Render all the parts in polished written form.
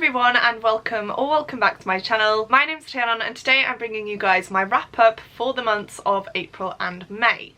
everyone and welcome back to my channel. My name's Decagon and today I'm bringing you guys my wrap up for the months of April and May.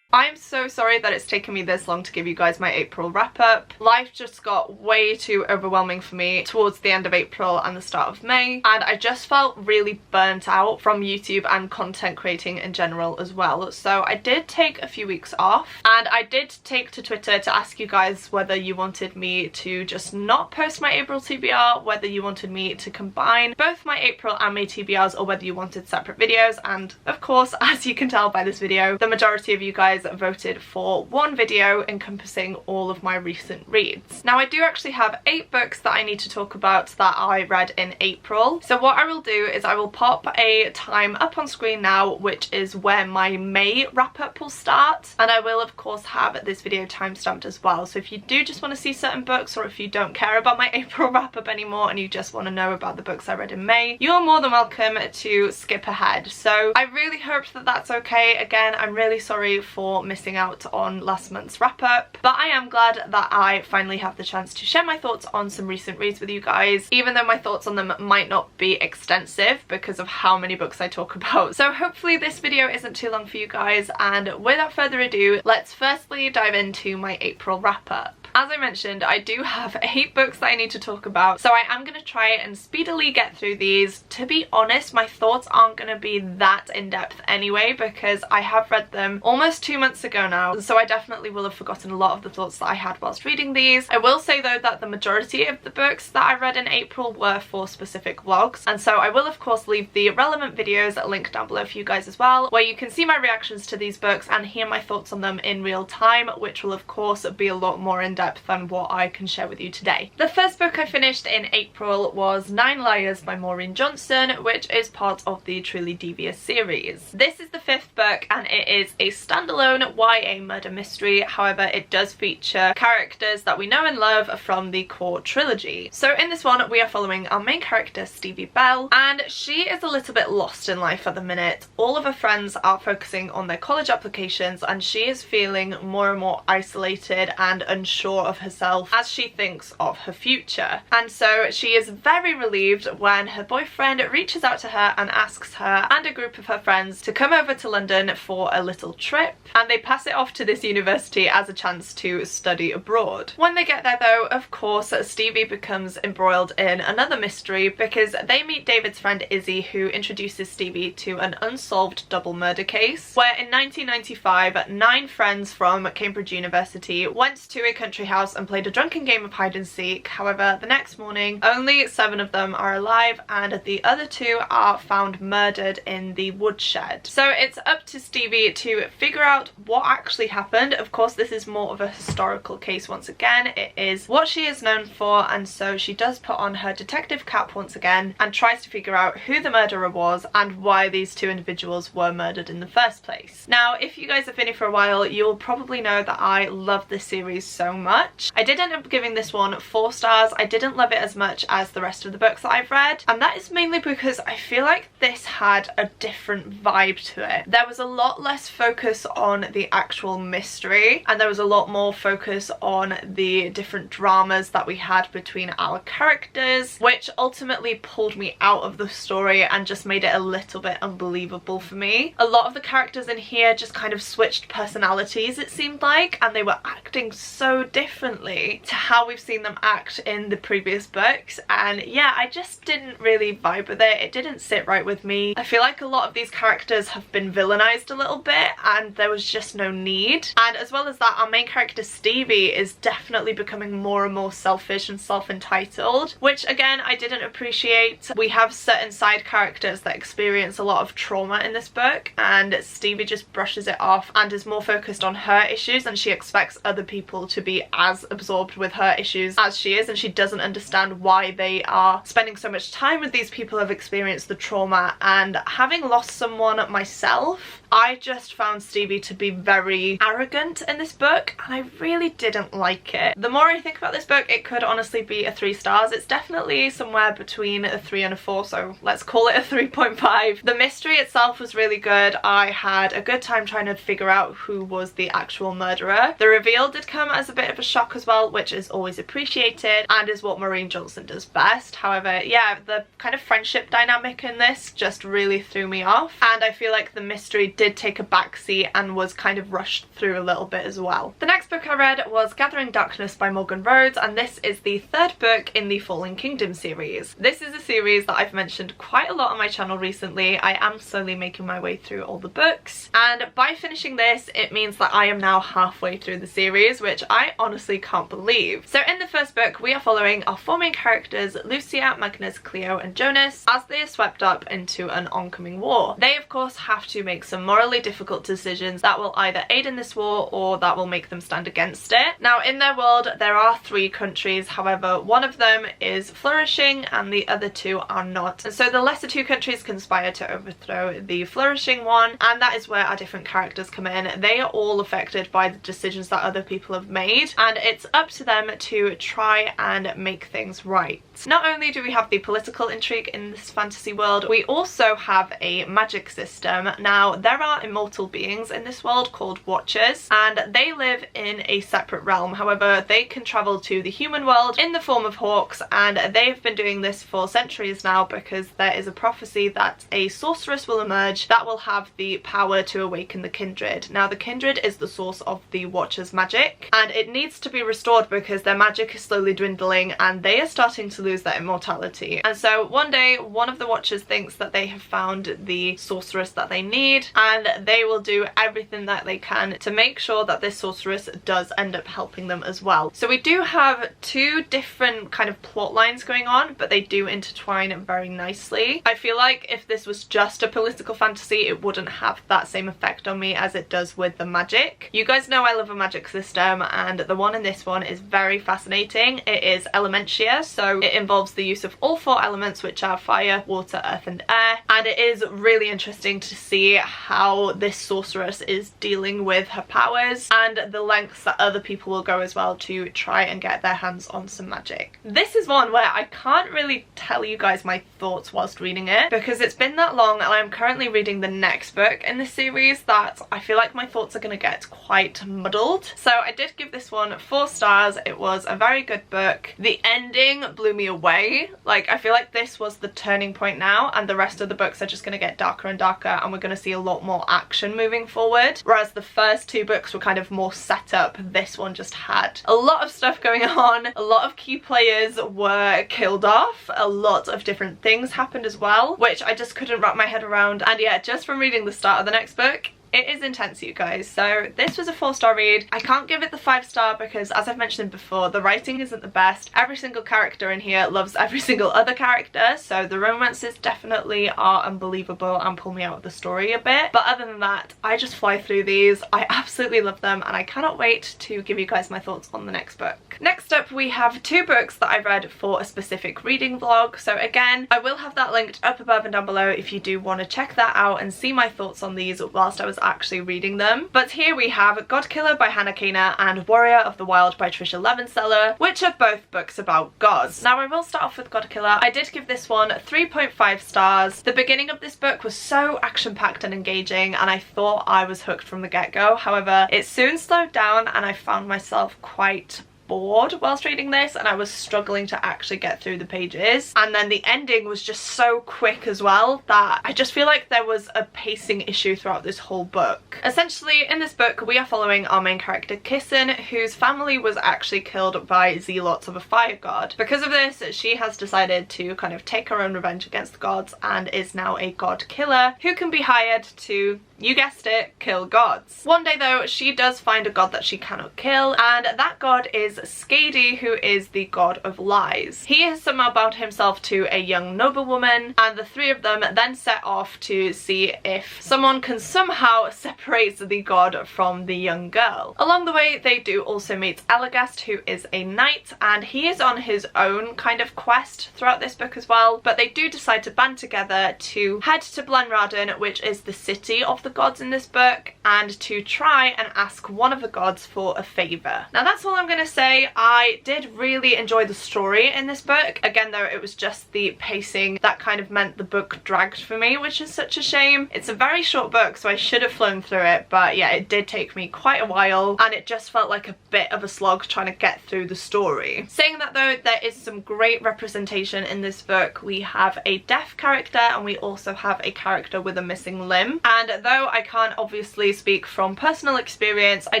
I'm so sorry that it's taken me this long to give you guys my April wrap up. Life just got way too overwhelming for me towards the end of April and the start of May, and I just felt really burnt out from YouTube and content creating in general as well. So I did take a few weeks off, and I did take to Twitter to ask you guys whether you wanted me to just not post my April TBR, whether you wanted me to combine both my April and May TBRs, or whether you wanted separate videos. And of course, as you can tell by this video, the majority of you guys voted for one video encompassing all of my recent reads. Now I do actually have 8 books that I need to talk about that I read in April. So what I will do is I will pop a time up on screen now, which is where my May wrap up will start, and I will of course have this video timestamped as well. So if you do just want to see certain books, or if you don't care about my April wrap up anymore and you just want to know about the books I read in May, you're more than welcome to skip ahead. So I really hope that that's okay. Again, I'm really sorry for missing out on last month's wrap up, but I am glad that I finally have the chance to share my thoughts on some recent reads with you guys, even though my thoughts on them might not be extensive because of how many books I talk about. So hopefully this video isn't too long for you guys, and without further ado, let's firstly dive into my April wrap up. As I mentioned, I do have 8 books that I need to talk about, so I am going to try and speedily get through these. To be honest, my thoughts aren't going to be that in-depth anyway, because I have read them almost 2 months ago now, so I definitely will have forgotten a lot of the thoughts that I had whilst reading these. I will say though that the majority of the books that I read in April were for specific vlogs, and so I will of course leave the relevant videos linked down below for you guys as well, where you can see my reactions to these books and hear my thoughts on them in real time, which will of course be a lot more in-depth than what I can share with you today. The first book I finished in April was 9 Liars by Maureen Johnson, which is part of the Truly Devious series. This is the 5th book and it is a standalone YA murder mystery. However, it does feature characters that we know and love from the core trilogy. So in this one we are following our main character Stevie Bell, and she is a little bit lost in life at the minute. All of her friends are focusing on their college applications and she is feeling more and more isolated and unsure of herself as she thinks of her future. And so she is very relieved when her boyfriend reaches out to her and asks her and a group of her friends to come over to London for a little trip, and they pass it off to this university as a chance to study abroad. When they get there though, of course Stevie becomes embroiled in another mystery because they meet David's friend Izzy, who introduces Stevie to an unsolved double murder case where in 1995 9 friends from Cambridge University went to a country house and played a drunken game of hide and seek. However, the next morning only 7 of them are alive and the other 2 are found murdered in the woodshed. So it's up to Stevie to figure out what actually happened. Of course, this is more of a historical case once again. It is what she is known for, and so she does put on her detective cap once again and tries to figure out who the murderer was and why these 2 individuals were murdered in the first place. Now, if you guys have been here for a while, you'll probably know that I love this series so much. I did end up giving this one 4 stars. I didn't love it as much as the rest of the books that I've read, and that is mainly because I feel like this had a different vibe to it. There was a lot less focus on the actual mystery, and there was a lot more focus on the different dramas that we had between our characters, which ultimately pulled me out of the story and just made it a little bit unbelievable for me. A lot of the characters in here just kind of switched personalities, it seemed like, and they were acting so differently to how we've seen them act in the previous books, and yeah, I just didn't really vibe with it. It didn't sit right with me. I feel like a lot of these characters have been villainized a little bit and there was just no need. And as well as that, our main character Stevie is definitely becoming more and more selfish and self-entitled, which again I didn't appreciate. We have certain side characters that experience a lot of trauma in this book, and Stevie just brushes it off and is more focused on her issues, and she expects other people to be as absorbed with her issues as she is, and she doesn't understand why they are spending so much time with these people who have experienced the trauma. And having lost someone myself, I just found Stevie to be very arrogant in this book, and I really didn't like it. The more I think about this book, it could honestly be a 3 stars. It's definitely somewhere between a 3 and a 4, so let's call it a 3.5. The mystery itself was really good. I had a good time trying to figure out who was the actual murderer. The reveal did come as a bit of a shock as well, which is always appreciated and is what Maureen Johnson does best. However, yeah, the kind of friendship dynamic in this just really threw me off, and I feel like the mystery did take a backseat and was kind of rushed through a little bit as well. The next book I read was Gathering Darkness by Morgan Rhodes, and this is the 3rd book in the Fallen Kingdom series. This is a series that I've mentioned quite a lot on my channel recently. I am slowly making my way through all the books, and by finishing this it means that I am now halfway through the series, which I honestly can't believe. So in the 1st book we are following our 4 main characters, Lucia, Magnus, Cleo and Jonas, as they are swept up into an oncoming war. They of course have to make some morally difficult decisions that will either aid in this war or that will make them stand against it. Now in their world there are 3 countries, however one of them is flourishing and the other 2 are not, and so the lesser 2 countries conspire to overthrow the flourishing one, and that is where our different characters come in. They are all affected by the decisions that other people have made, and it's up to them to try and make things right. Not only do we have the political intrigue in this fantasy world, we also have a magic system. Now there are immortal beings in this world called Watchers, and they live in a separate realm. However, they can travel to the human world in the form of hawks, and they've been doing this for centuries now because there is a prophecy that a sorceress will emerge that will have the power to awaken the kindred. Now the kindred is the source of the Watchers' magic, and it needs to be restored because their magic is slowly dwindling and they are starting to lose their immortality. And so one day one of the Watchers thinks that they have found the sorceress that they need, and they will do everything that they can to make sure that this sorceress does end up helping them as well. So we do have 2 different kind of plot lines going on, but they do intertwine very nicely. I feel like if this was just a political fantasy it wouldn't have that same effect on me as it does with the magic. You guys know I love a magic system, and the one in this one is very fascinating. It is Elementia, so it involves the use of all 4 elements, which are fire, water, earth and air, and it is really interesting to see how this sorceress is dealing with her powers and the lengths that other people will go as well to try and get their hands on some magic. This is one where I can't really tell you guys my thoughts whilst reading it because it's been that long, and I'm currently reading the next book in this series that I feel like my thoughts are going to get quite muddled. So I did give this one 4 stars. It was a very good book. The ending blew me away. Like, I feel like this was the turning point now, and the rest of the books are just going to get darker and darker, and we're going to see a lot more action moving forward. Whereas the first 2 books were kind of more set up, this one just had a lot of stuff going on. A lot of key players were killed off. A lot of different things happened as well, which I just couldn't wrap my head around. And yeah, just from reading the start of the next book, it is intense, you guys. So this was a 4-star read. I can't give it the 5-star because, as I've mentioned before, the writing isn't the best. Every single character in here loves every single other character, so the romances definitely are unbelievable and pull me out of the story a bit. But other than that, I just fly through these. I absolutely love them, and I cannot wait to give you guys my thoughts on the next book. Next up, we have 2 books that I read for a specific reading vlog. So again, I will have that linked up above and down below if you do want to check that out and see my thoughts on these whilst I was actually reading them. But here we have Godkiller by Hannah Kana and Warrior of the Wild by Trisha Levenseller, which are both books about gods. Now I will start off with Godkiller. I did give this one 3.5 stars. The beginning of this book was so action-packed and engaging, and I thought I was hooked from the get-go. However, it soon slowed down and I found myself quite bored whilst reading this, and I was struggling to actually get through the pages. And then the ending was just so quick as well that I just feel like there was a pacing issue throughout this whole book. Essentially, in this book we are following our main character Kissin, whose family was actually killed by zealots of a fire god. Because of this, she has decided to kind of take her own revenge against the gods and is now a god killer who can be hired to, you guessed it, kill gods. One day though, she does find a god that she cannot kill, and that god is Skady, who is the god of lies. He has somehow bound himself to a young noblewoman, and the three of them then set off to see if someone can somehow separate the god from the young girl. Along the way, they do also meet Elagast, who is a knight, and he is on his own kind of quest throughout this book as well, but they do decide to band together to head to Blenradin, which is the city of the gods in this book, and to try and ask one of the gods for a favour. Now that's all I'm going to say. I did really enjoy the story in this book. Again though, it was just the pacing that kind of meant the book dragged for me, which is such a shame. It's a very short book, so I should have flown through it, but yeah, it did take me quite a while, and it just felt like a bit of a slog trying to get through the story. Saying that though, there is some great representation in this book. We have a deaf character, and we also have a character with a missing limb, and though I can't obviously speak from personal experience, I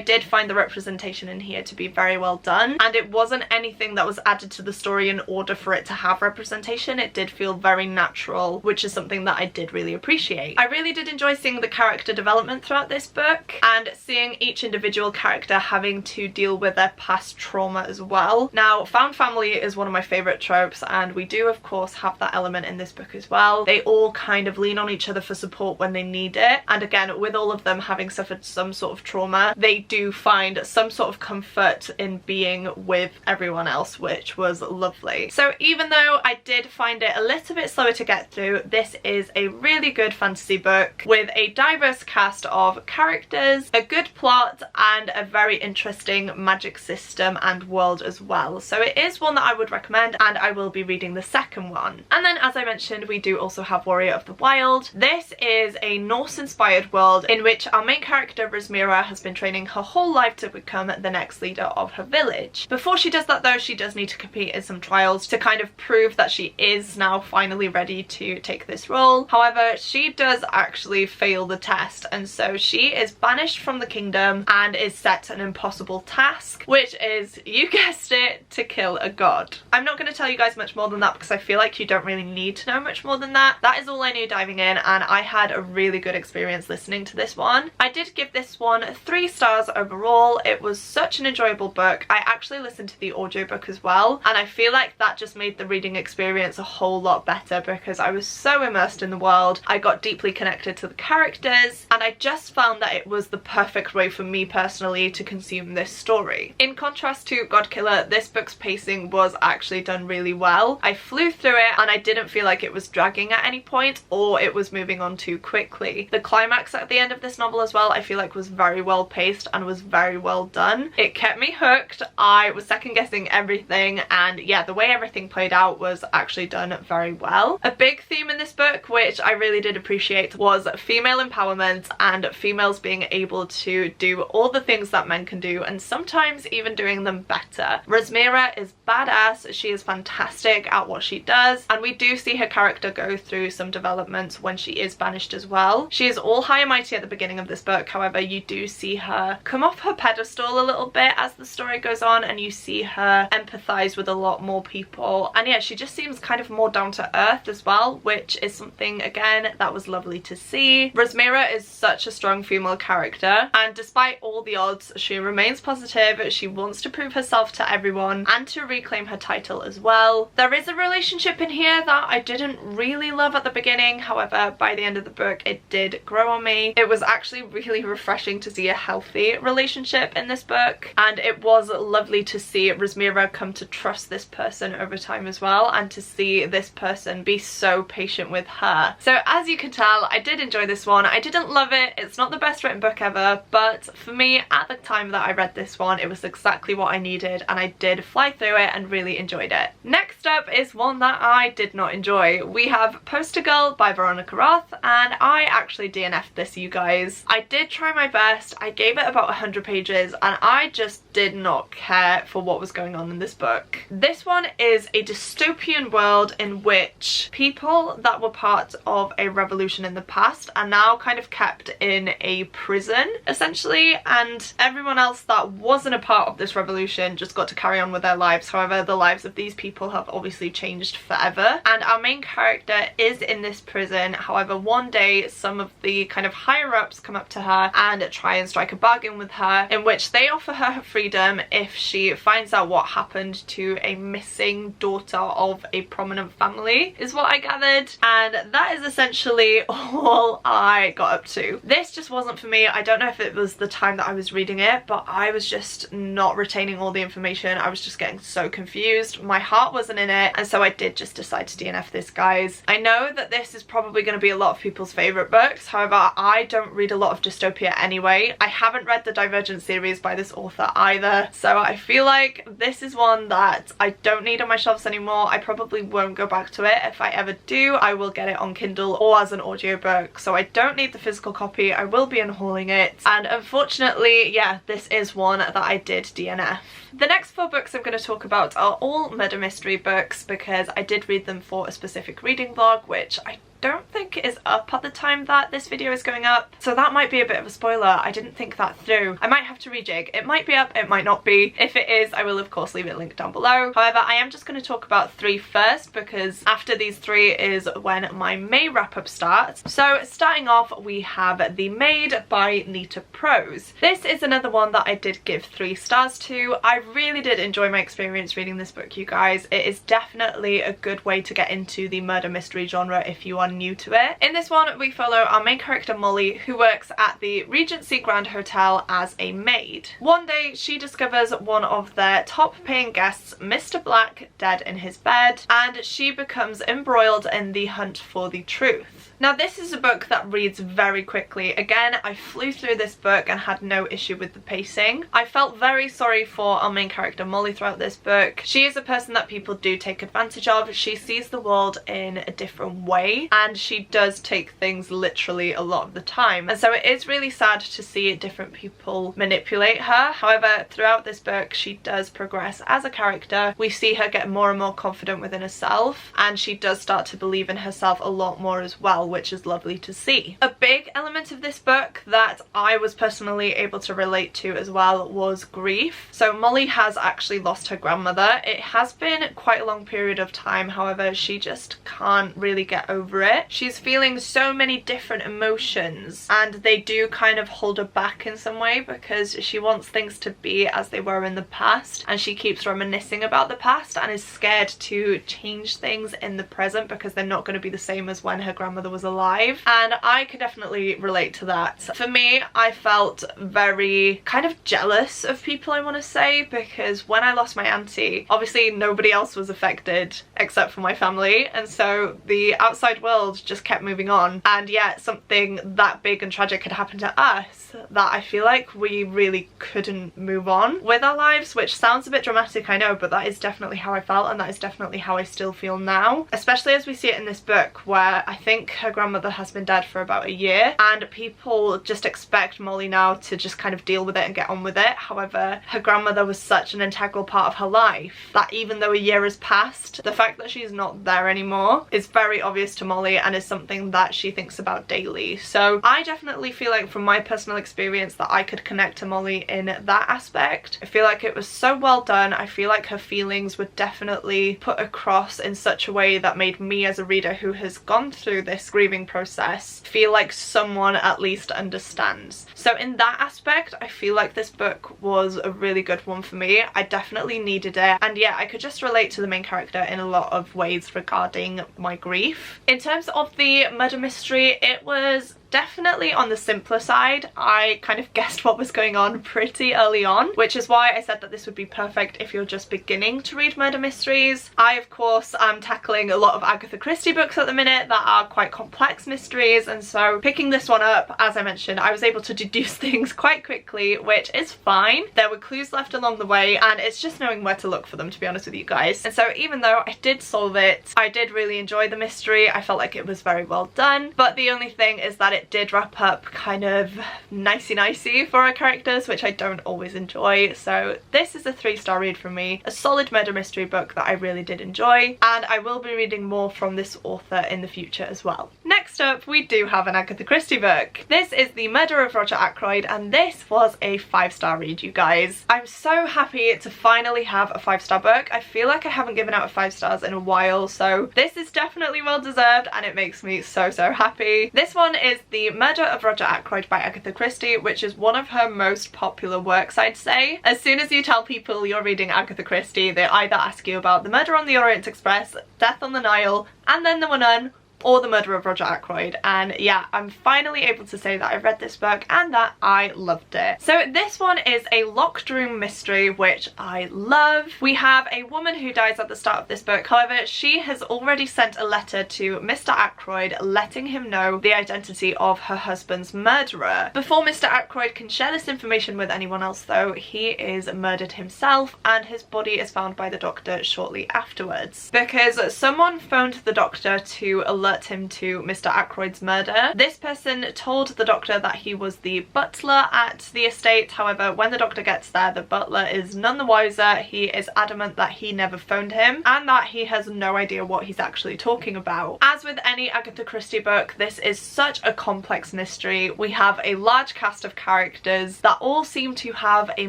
did find the representation in here to be very well done, and it wasn't anything that was added to the story in order for it to have representation. It did feel very natural, which is something that I did really appreciate. I really did enjoy seeing the character development throughout this book, and seeing each individual character having to deal with their past trauma as well. Now, found family is one of my favourite tropes, and we do of course have that element in this book as well. They all kind of lean on each other for support when they need it, and again, with all of them having suffered some sort of trauma, they do find some sort of comfort in being with everyone else, which was lovely. So even though I did find it a little bit slower to get through, this is a really good fantasy book with a diverse cast of characters, a good plot, and a very interesting magic system and world as well. So it is one that I would recommend, and I will be reading the second one. And then, as I mentioned, we do also have Warrior of the Wild. This is a Norse-inspired world in which our main character Rosmira has been training her whole life to become the next leader of her village. Before she does that though, she does need to compete in some trials to kind of prove that she is now finally ready to take this role. However, she does actually fail the test, and so she is banished from the kingdom and is set an impossible task, which is, you guessed it, to kill a god. I'm not going to tell you guys much more than that because I feel like you don't really need to know much more than that. That is all I knew diving in, and I had a really good experience listening to this one. I did give this one 3 stars overall. It was such an enjoyable book. I actually listened to the audiobook as well, and I feel like that just made the reading experience a whole lot better because I was so immersed in the world. I got deeply connected to the characters, and I just found that it was the perfect way for me personally to consume this story. In contrast to Godkiller, this book's pacing was actually done really well. I flew through it, and I didn't feel like it was dragging at any point or it was moving on too quickly. The climax at the end of this novel as well, I feel like was very well paced and was very well done. It kept me hooked. I was second guessing everything, and yeah, the way everything played out was actually done very well. A big theme in this book, which I really did appreciate, was female empowerment and females being able to do all the things that men can do, and sometimes even doing them better. Rosmira is badass. She is fantastic at what she does, and we do see her character go through some developments when she is banished as well. She is all high and mighty at the beginning of this book, however you do see her come off her pedestal a little bit as the story goes on, and you see her empathize with a lot more people, and yeah, she just seems kind of more down to earth as well, which is something again that was lovely to see. Rosmira is such a strong female character, and despite all the odds, she remains positive. She wants to prove herself to everyone and to reclaim her title as well. There is a relationship in here that I didn't really love at the beginning, however by the end of the book it did grow on me. It was actually really refreshing to see a healthy relationship in this book, and it was lovely to see Rosmira come to trust this person over time as well, and to see this person be so patient with her. So as you can tell, I did enjoy this one. I didn't love it. It's not the best written book ever, but for me at the time that I read this one, it was exactly what I needed, and I did fly through it and really enjoyed it. Next up is one that I did not enjoy. We have Poster Girl by Veronica Roth, and I actually DNF'd this, you guys. I did try my best. I gave it about 100 pages, and I just did not care for what was going on in this book. This one is a dystopian world in which people that were part of a revolution in the past are now kind of kept in a prison essentially, and everyone else that wasn't a part of this revolution just got to carry on with their lives. However, the lives of these people have obviously changed forever, and our main character is in this prison. However, one day some of the kind of higher ups come up to her and try and strike a bargain with her, in which they offer her her freedom if if she finds out what happened to a missing daughter of a prominent family, is what I gathered, and that is essentially all I got up to. This just wasn't for me. I don't know if it was the time that I was reading it, but I was just not retaining all the information. I was just getting so confused. My heart wasn't in it, and so I did just decide to DNF this, guys. I know that this is probably going to be a lot of people's favourite books, however I don't read a lot of dystopia anyway. I haven't read the Divergent series by this author either, so I feel like this is one that I don't need on my shelves anymore. I probably won't go back to it. If I ever do, I will get it on Kindle or as an audiobook, so I don't need the physical copy. I will be unhauling it, and unfortunately, yeah, this is one that I did DNF. The next 4 books I'm going to talk about are all murder mystery books because I did read them for a specific reading vlog, which I don't think is up at the time that this video is going up, so that might be a bit of a spoiler. I didn't think that through. I might have to rejig. It might be up, it might not be. If it is, I will of course leave it linked down below. However, I am just going to talk about 3 first because after these 3 is when my May wrap-up starts. So starting off, we have The Maid by Nita Prose. This is another one that I did give 3 stars to. I really did enjoy my experience reading this book, you guys. It is definitely a good way to get into the murder mystery genre if you are new to it. In this one, we follow our main character Molly, who works at the Regency Grand Hotel as a maid. One day, she discovers one of their top paying guests, Mr. Black, dead in his bed, and she becomes embroiled in the hunt for the truth. Now, this is a book that reads very quickly. Again, I flew through this book and had no issue with the pacing. I felt very sorry for our main character Molly throughout this book. She is a person that people do take advantage of. She sees the world in a different way, and she does take things literally a lot of the time. And so it is really sad to see different people manipulate her. However, throughout this book, she does progress as a character. We see her get more and more confident within herself, and she does start to believe in herself a lot more as well, which is lovely to see. A big element of this book that I was personally able to relate to as well was grief. So Molly has actually lost her grandmother. It has been quite a long period of time, however she just can't really get over it. She's feeling so many different emotions, and they do kind of hold her back in some way because she wants things to be as they were in the past, and she keeps reminiscing about the past and is scared to change things in the present because they're not going to be the same as when her grandmother was alive. And I could definitely relate to that. For me, I felt very kind of jealous of people, I want to say, because when I lost my auntie, obviously nobody else was affected except for my family, and so the outside world just kept moving on, and yet something that big and tragic had happened to us that I feel like we really couldn't move on with our lives, which sounds a bit dramatic, I know, but that is definitely how I felt, and that is definitely how I still feel now, especially as we see it in this book where I think her grandmother has been dead for about a year, and people just expect Molly now to just kind of deal with it and get on with it. However, her grandmother was such an integral part of her life that even though a year has passed, the fact that she's not there anymore is very obvious to Molly and is something that she thinks about daily. So I definitely feel like from my personal experience that I could connect to Molly in that aspect. I feel like it was so well done. I feel like her feelings were definitely put across in such a way that made me as a reader who has gone through this grieving process feel like someone at least understands. So in that aspect, I feel like this book was a really good one for me. I definitely needed it, and yeah, I could just relate to the main character in a lot of ways regarding my grief. In terms of the murder mystery, it was definitely on the simpler side. I kind of guessed what was going on pretty early on, which is why I said that this would be perfect if you're just beginning to read murder mysteries. I, of course, am tackling a lot of Agatha Christie books at the minute that are quite complex mysteries, and so picking this one up, as I mentioned, I was able to deduce things quite quickly, which is fine. There were clues left along the way, and it's just knowing where to look for them, to be honest with you guys. And so even though I did solve it, I did really enjoy the mystery. I felt like it was very well done, but the only thing is that it did wrap up kind of nicey for our characters, which I don't always enjoy. So this is a 3-star read from me, a solid murder mystery book that I really did enjoy, and I will be reading more from this author in the future as well. Next Next up, we do have an Agatha Christie book. This is The Murder of Roger Ackroyd, and this was a 5-star read, you guys. I'm so happy to finally have a 5-star book. I feel like I haven't given out 5 stars in a while, so this is definitely well deserved and it makes me so happy. This one is The Murder of Roger Ackroyd by Agatha Christie, which is one of her most popular works, I'd say. As soon as you tell people you're reading Agatha Christie, they either ask you about The Murder on the Orient Express, Death on the Nile, and Then There Were None, or The Murder of Roger Ackroyd. And yeah, I'm finally able to say that I've read this book and that I loved it. So this one is a locked room mystery, which I love. We have a woman who dies at the start of this book. However, she has already sent a letter to Mr. Ackroyd letting him know the identity of her husband's murderer. Before Mr. Ackroyd can share this information with anyone else though, he is murdered himself and his body is found by the doctor shortly afterwards. Because someone phoned the doctor to alert him to Mr. Ackroyd's murder. This person told the doctor that he was the butler at the estate. However, when the doctor gets there, the butler is none the wiser. He is adamant that he never phoned him and that he has no idea what he's actually talking about. As with any Agatha Christie book, this is such a complex mystery. We have a large cast of characters that all seem to have a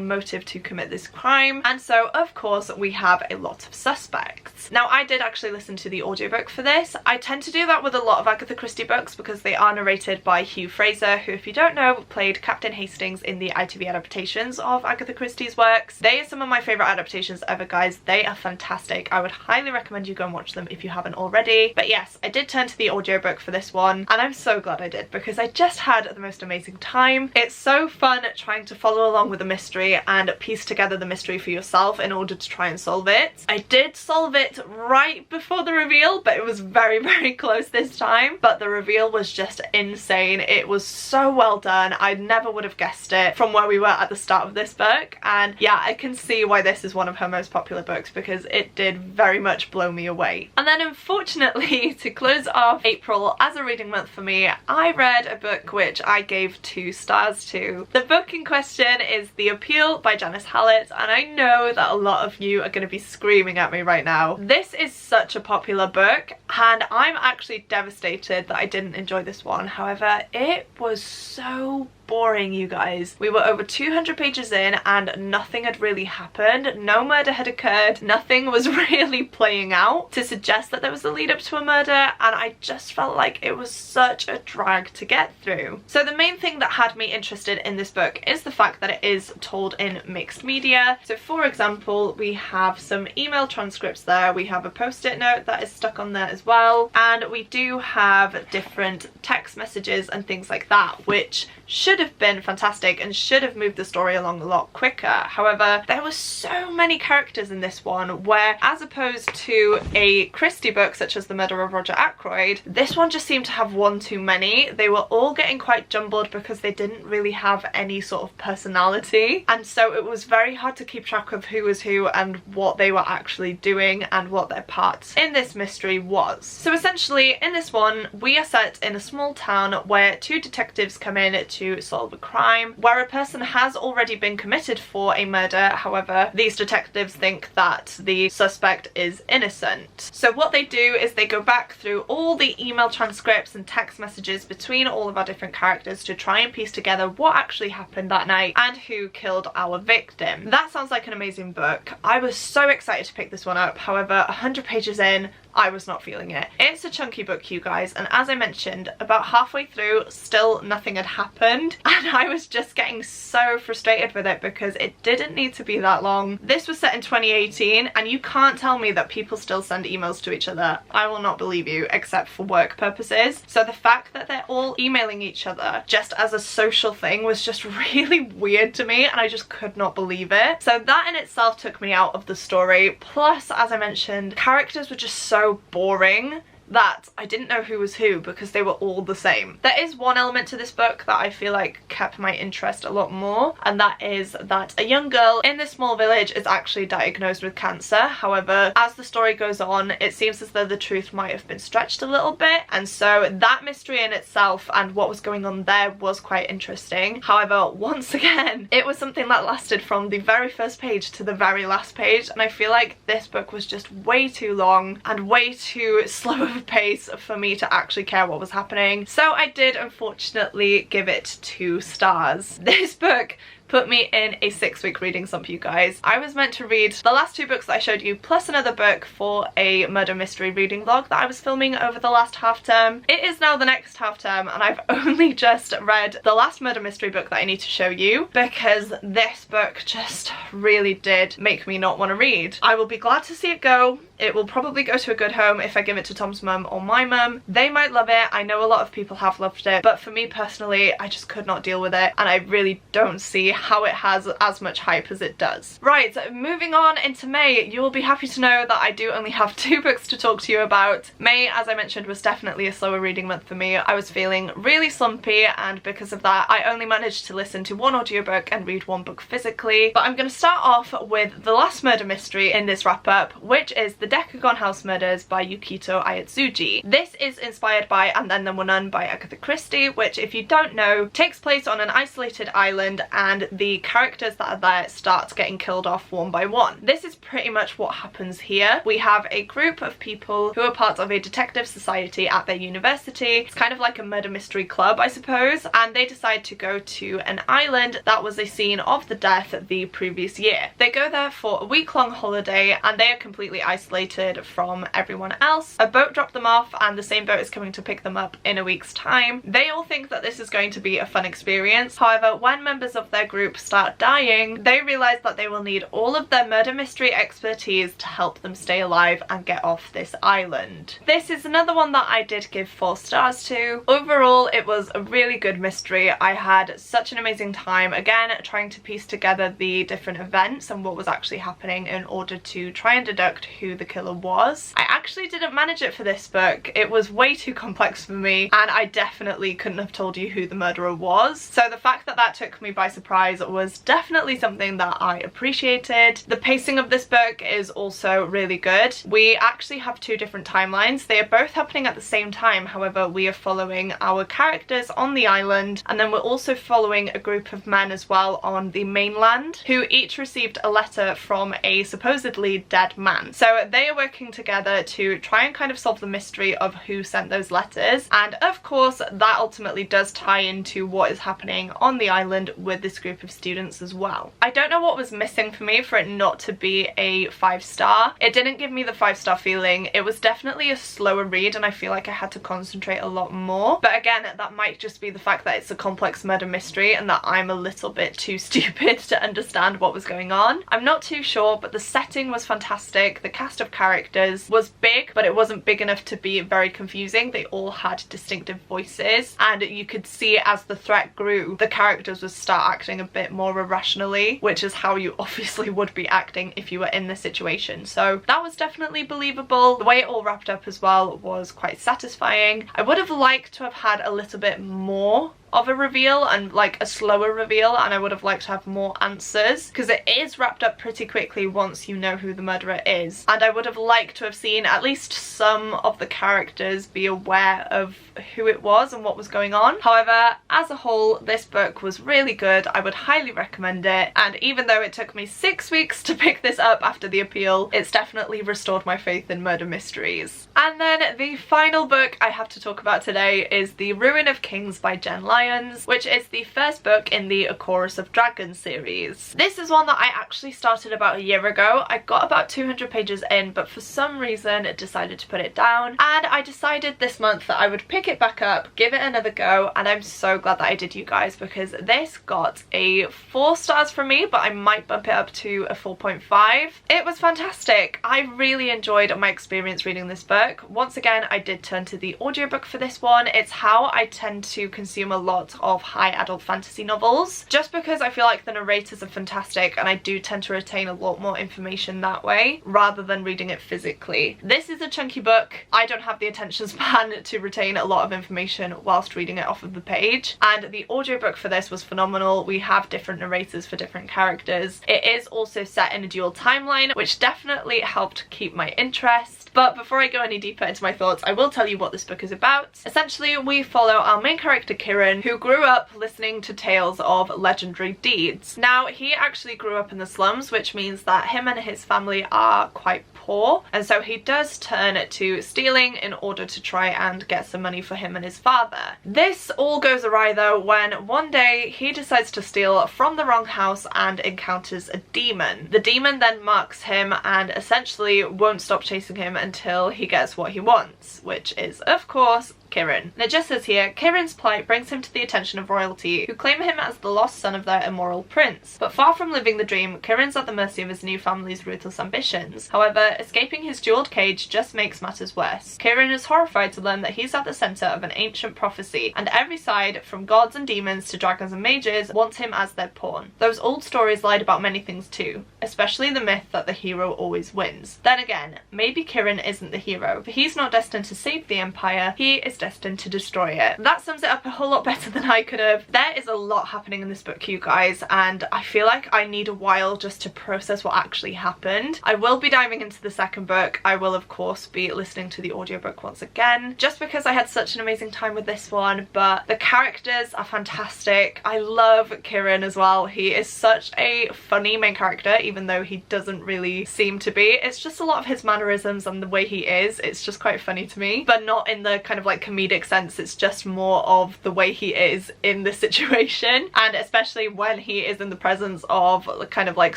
motive to commit this crime, and so of course we have a lot of suspects. Now, I did actually listen to the audiobook for this. I tend to do that with a lot of Agatha Christie books because they are narrated by Hugh Fraser, who, if you don't know, played Captain Hastings in the ITV adaptations of Agatha Christie's works. They are some of my favourite adaptations ever, guys. They are fantastic. I would highly recommend you go and watch them if you haven't already. But yes, I did turn to the audiobook for this one and I'm so glad I did because I just had the most amazing time. It's so fun trying to follow along with the mystery and piece together the mystery for yourself in order to try and solve it. I did solve it right before the reveal, but it was very close this time. But the reveal was just insane. It was so well done. I never would have guessed it from where we were at the start of this book, and yeah, I can see why this is one of her most popular books because it did very much blow me away. And then unfortunately, to close off April as a reading month for me, I read a book which I gave 2 stars to. The book in question is The Appeal by Janice Hallett, and I know that a lot of you are going to be screaming at me right now. This is such a popular book and I'm actually devastated that I didn't enjoy this one. However, it was so boring, you guys. We were over 200 pages in and nothing had really happened. No murder had occurred. Nothing was really playing out to suggest that there was a lead up to a murder, and I just felt like it was such a drag to get through. So the main thing that had me interested in this book is the fact that it is told in mixed media. So for example, we have some email transcripts there. We have a post-it note that is stuck on there as well, and we do have different text messages and things like that, which should have been fantastic and should have moved the story along a lot quicker. However, there were so many characters in this one where, as opposed to a Christie book such as The Murder of Roger Ackroyd, this one just seemed to have one too many. They were all getting quite jumbled because they didn't really have any sort of personality, and so it was very hard to keep track of who was who and what they were actually doing and what their part in this mystery was. So essentially in this one we are set in a small town where 2 detectives come in to solve a crime where a person has already been committed for a murder. However, these detectives think that the suspect is innocent. So what they do is they go back through all the email transcripts and text messages between all of our different characters to try and piece together what actually happened that night and who killed our victim. That sounds like an amazing book. I was so excited to pick this one up. However, 100 pages in, I was not feeling it. It's a chunky book, you guys, and as I mentioned, about halfway through still nothing had happened and I was just getting so frustrated with it because it didn't need to be that long. This was set in 2018 and you can't tell me that people still send emails to each other. I will not believe you, except for work purposes. So the fact that they're all emailing each other just as a social thing was just really weird to me and I just could not believe it. So that in itself took me out of the story. Plus, as I mentioned, characters were just so boring that I didn't know who was who because they were all the same. There is one element to this book that I feel like kept my interest a lot more, and that is that a young girl in this small village is actually diagnosed with cancer. However, as the story goes on, it seems as though the truth might have been stretched a little bit, and so that mystery in itself and what was going on there was quite interesting. However, once again, it was something that lasted from the very first page to the very last page, and I feel like this book was just way too long and way too slow of of pace for me to actually care what was happening. So I did unfortunately give it 2 stars. This book put me in a 6-week reading slump, you guys. I was meant to read the last 2 books that I showed you plus another book for a murder mystery reading vlog that I was filming over the last half term. It is now the next half term and I've only just read the last murder mystery book that I need to show you because this book just really did make me not want to read. I will be glad to see it go. It will probably go to a good home if I give it to Tom's mum or my mum. They might love it. I know a lot of people have loved it, but for me personally, I just could not deal with it and I really don't see how it has as much hype as it does. Right, so moving on into May, you will be happy to know that I do only have 2 books to talk to you about. May, as I mentioned, was definitely a slower reading month for me. I was feeling really slumpy and because of that, I only managed to listen to 1 audiobook and read 1 book physically. But I'm going to start off with the last murder mystery in this wrap up, which is the Decagon House Murders by Yukito Ayatsuji. This is inspired by And Then There Were None by Agatha Christie, which, if you don't know, takes place on an isolated island and the characters that are there start getting killed off one by one. This is pretty much what happens here. We have a group of people who are part of a detective society at their university. It's kind of like a murder mystery club, I suppose, and they decide to go to an island that was a scene of the death the previous year. They go there for a week-long holiday and they are completely isolated from everyone else. A boat dropped them off and the same boat is coming to pick them up in a week's time. They all think that this is going to be a fun experience. However, when members of their group start dying, they realise that they will need all of their murder mystery expertise to help them stay alive and get off this island. This is another one that I did give 4 stars to. Overall, it was a really good mystery. I had such an amazing time, again, trying to piece together the different events and what was actually happening in order to try and deduct who the killer was. I actually didn't manage it for this book. It was way too complex for me and I definitely couldn't have told you who the murderer was. So the fact that that took me by surprise was definitely something that I appreciated. The pacing of this book is also really good. We actually have 2 different timelines. They are both happening at the same time, however we are following our characters on the island and then we're also following a group of men as well on the mainland who each received a letter from a supposedly dead man. So they are working together to try and kind of solve the mystery of who sent those letters, and of course that ultimately does tie into what is happening on the island with this group of students as well. I don't know what was missing for me for it not to be a 5-star. It didn't give me the 5-star feeling. It was definitely a slower read and I feel like I had to concentrate a lot more, but again that might just be the fact that it's a complex murder mystery and that I'm a little bit too stupid to understand what was going on. I'm not too sure, but the setting was fantastic. The cast of characters was big, but it wasn't big enough to be very confusing. They all had distinctive voices and you could see as the threat grew, the characters would start acting a bit more irrationally, which is how you obviously would be acting if you were in this situation. So that was definitely believable. The way it all wrapped up as well was quite satisfying. I would have liked to have had a little bit more of a reveal and like a slower reveal, and I would have liked to have more answers because it is wrapped up pretty quickly once you know who the murderer is, and I would have liked to have seen at least some of the characters be aware of who it was and what was going on. However, as a whole, this book was really good. I would highly recommend it, and even though it took me 6 weeks to pick this up after the appeal, it's definitely restored my faith in murder mysteries. And then the final book I have to talk about today is The Ruin of Kings by Jen Lyons, which is the first book in the A Chorus of Dragons series. This is one that I actually started about a year ago. I got about 200 pages in, but for some reason decided to put it down, and I decided this month that I would pick it back up, give it another go, and I'm so glad that I did, you guys, because this got a 4 stars from me, but I might bump it up to a 4.5. It was fantastic. I really enjoyed my experience reading this book. Once again, I did turn to the audiobook for this one. It's how I tend to consume a lot of high adult fantasy novels, just because I feel like the narrators are fantastic and I do tend to retain a lot more information that way rather than reading it physically. This is a chunky book. I don't have the attention span to retain a lot of information whilst reading it off of the page, and the audiobook for this was phenomenal. We have different narrators for different characters. It is also set in a dual timeline, which definitely helped keep my interest. But before I go any deeper into my thoughts, I will tell you what this book is about. Essentially, we follow our main character Kieran, person who grew up listening to tales of legendary deeds. Now, he actually grew up in the slums, which means that him and his family are quite poor, and so he does turn to stealing in order to try and get some money for him and his father. This all goes awry though when one day he decides to steal from the wrong house and encounters a demon. The demon then marks him and essentially won't stop chasing him until he gets what he wants, which is of course Kieran. And it just says here, Kieran's plight brings him to the attention of royalty, who claim him as the lost son of their immoral prince. But far from living the dream, Kieran's at the mercy of his new family's ruthless ambitions. However, escaping his jeweled cage just makes matters worse. Kieran is horrified to learn that he's at the centre of an ancient prophecy, and every side, from gods and demons to dragons and mages, wants him as their pawn. Those old stories lied about many things too, especially the myth that the hero always wins. Then again, maybe Kieran isn't the hero, for he's not destined to save the empire, he is destined to destroy it. That sums it up a whole lot better than I could have. There is a lot happening in this book, you guys, and I feel like I need a while just to process what actually happened. I will be diving into the second book. I will of course be listening to the audiobook once again, just because I had such an amazing time with this one, but the characters are fantastic. I love Kieran as well. He is such a funny main character, even though he doesn't really seem to be. It's just a lot of his mannerisms and the way he is. It's just quite funny to me, but not in the kind of like comedic sense. It's just more of the way he is in the situation, and especially when he is in the presence of kind of like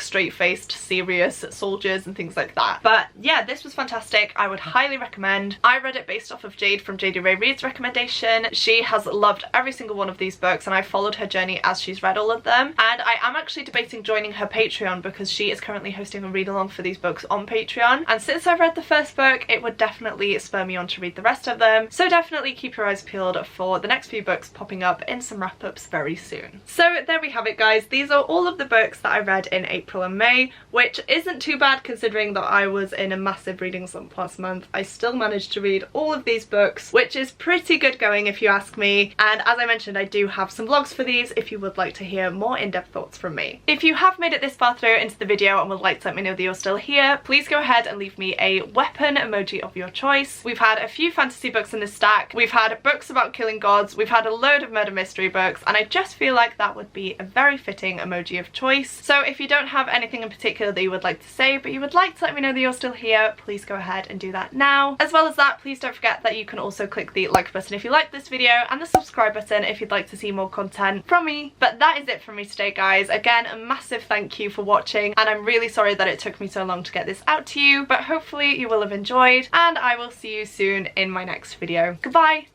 straight-faced serious soldiers and things like that. But yeah, this was fantastic. I would highly recommend. I read it based off of Jade from JD Ray Reid's recommendation. She has loved every single one of these books and I followed her journey as she's read all of them, and I am actually debating joining her Patreon because she is currently hosting a read-along for these books on Patreon, and since I've read the first book it would definitely spur me on to read the rest of them, so definitely keep your eyes peeled for the next few books popping up in some wrap-ups very soon. So there we have it, guys. These are all of the books that I read in April and May, which isn't too bad considering that I was in a massive reading slump last month. I still managed to read all of these books, which is pretty good going if you ask me, and as I mentioned I do have some vlogs for these if you would like to hear more in-depth thoughts from me. If you have made it this far through into the video and would like to let me know that you're still here, please go ahead and leave me a weapon emoji of your choice. We've had a few fantasy books in this stack, we've had books about killing gods, we've had a load of murder mystery books, and I just feel like that would be a very fitting emoji of choice. So if you don't have anything in particular that you would like to say but you would like to let me know that you're still here, please go ahead and do that now. As well as that, please don't forget that you can also click the like button if you like this video and the subscribe button if you'd like to see more content from me. But that is it from me today, guys. Again, a massive thank you for watching, and I'm really sorry that it took me so long to get this out to you, but hopefully you will have enjoyed, and I will see you soon in my next video. Goodbye!